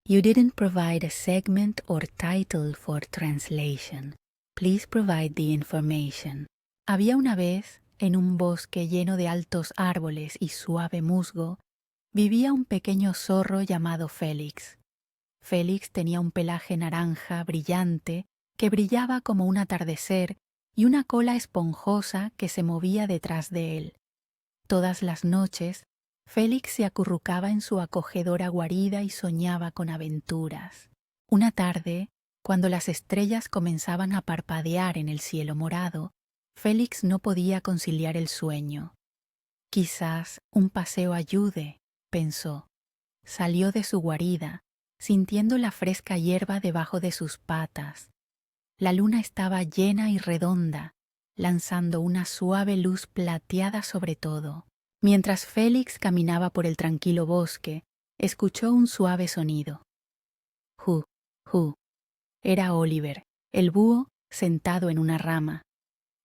You didn't provide a segment or title for translation. Please provide the information. Había una vez, en un bosque lleno de altos árboles y suave musgo, vivía un pequeño zorro llamado Félix. Félix tenía un pelaje naranja brillante que brillaba como un atardecer y una cola esponjosa que se movía detrás de él. Todas las noches, Félix se acurrucaba en su acogedora guarida y soñaba con aventuras. Una tarde, cuando las estrellas comenzaban a parpadear en el cielo morado, Félix no podía conciliar el sueño. Quizás un paseo ayude, pensó. Salió de su guarida, sintiendo la fresca hierba debajo de sus patas. La luna estaba llena y redonda, lanzando una suave luz plateada sobre todo. Mientras Félix caminaba por el tranquilo bosque, escuchó un suave sonido. Hu, hu. Era Oliver, el búho, sentado en una rama.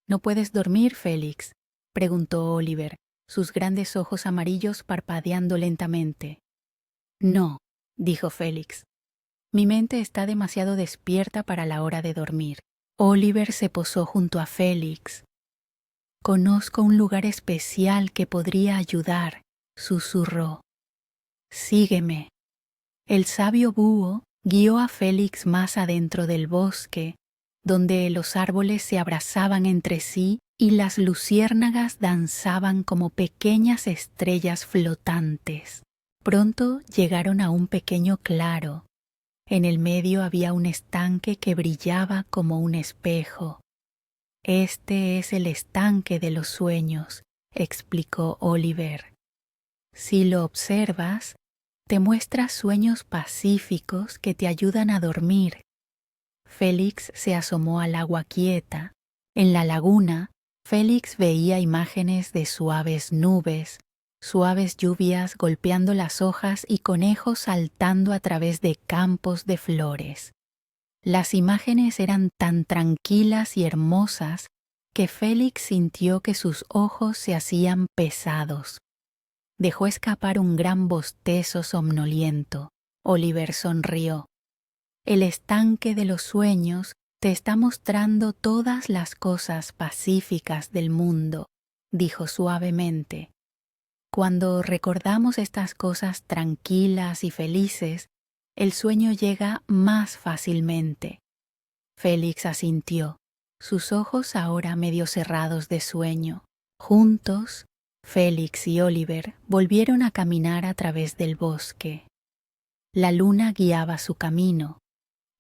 ¿No puedes dormir, Félix?, preguntó Oliver, sus grandes ojos amarillos parpadeando lentamente. No, dijo Félix. Mi mente está demasiado despierta para la hora de dormir. Oliver se posó junto a Félix. Conozco un lugar especial que podría ayudar, susurró. Sígueme. El sabio búho guió a Félix más adentro del bosque, donde los árboles se abrazaban entre sí y las luciérnagas danzaban como pequeñas estrellas flotantes. Pronto llegaron a un pequeño claro. En el medio había un estanque que brillaba como un espejo. Este es el estanque de los sueños, explicó Oliver. Si lo observas, te muestra sueños pacíficos que te ayudan a dormir. Félix se asomó al agua quieta. En la laguna, Félix veía imágenes de suaves nubes, suaves lluvias golpeando las hojas y conejos saltando a través de campos de flores. Las imágenes eran tan tranquilas y hermosas que Félix sintió que sus ojos se hacían pesados. Dejó escapar un gran bostezo somnoliento. Oliver sonrió. El estanque de los sueños te está mostrando todas las cosas pacíficas del mundo, dijo suavemente. Cuando recordamos estas cosas tranquilas y felices, el sueño llega más fácilmente. Félix asintió, sus ojos ahora medio cerrados de sueño. Juntos, Félix y Oliver volvieron a caminar a través del bosque. La luna guiaba su camino,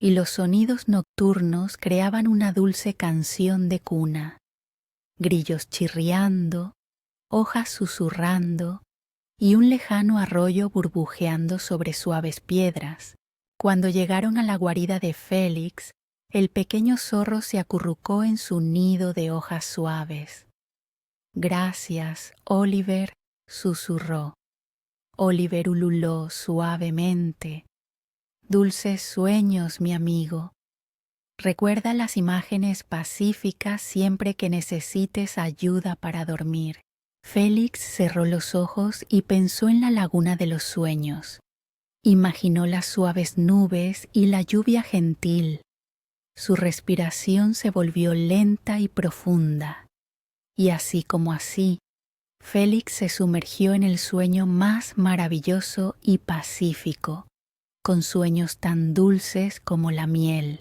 y los sonidos nocturnos creaban una dulce canción de cuna. Grillos chirriando, hojas susurrando y un lejano arroyo burbujeando sobre suaves piedras. Cuando llegaron a la guarida de Félix, el pequeño zorro se acurrucó en su nido de hojas suaves. Gracias, Oliver, susurró. Oliver ululó suavemente. Dulces sueños, mi amigo. Recuerda las imágenes pacíficas siempre que necesites ayuda para dormir. Félix cerró los ojos y pensó en la laguna de los sueños. Imaginó las suaves nubes y la lluvia gentil. Su respiración se volvió lenta y profunda. Y así como así, Félix se sumergió en el sueño más maravilloso y pacífico, con sueños tan dulces como la miel.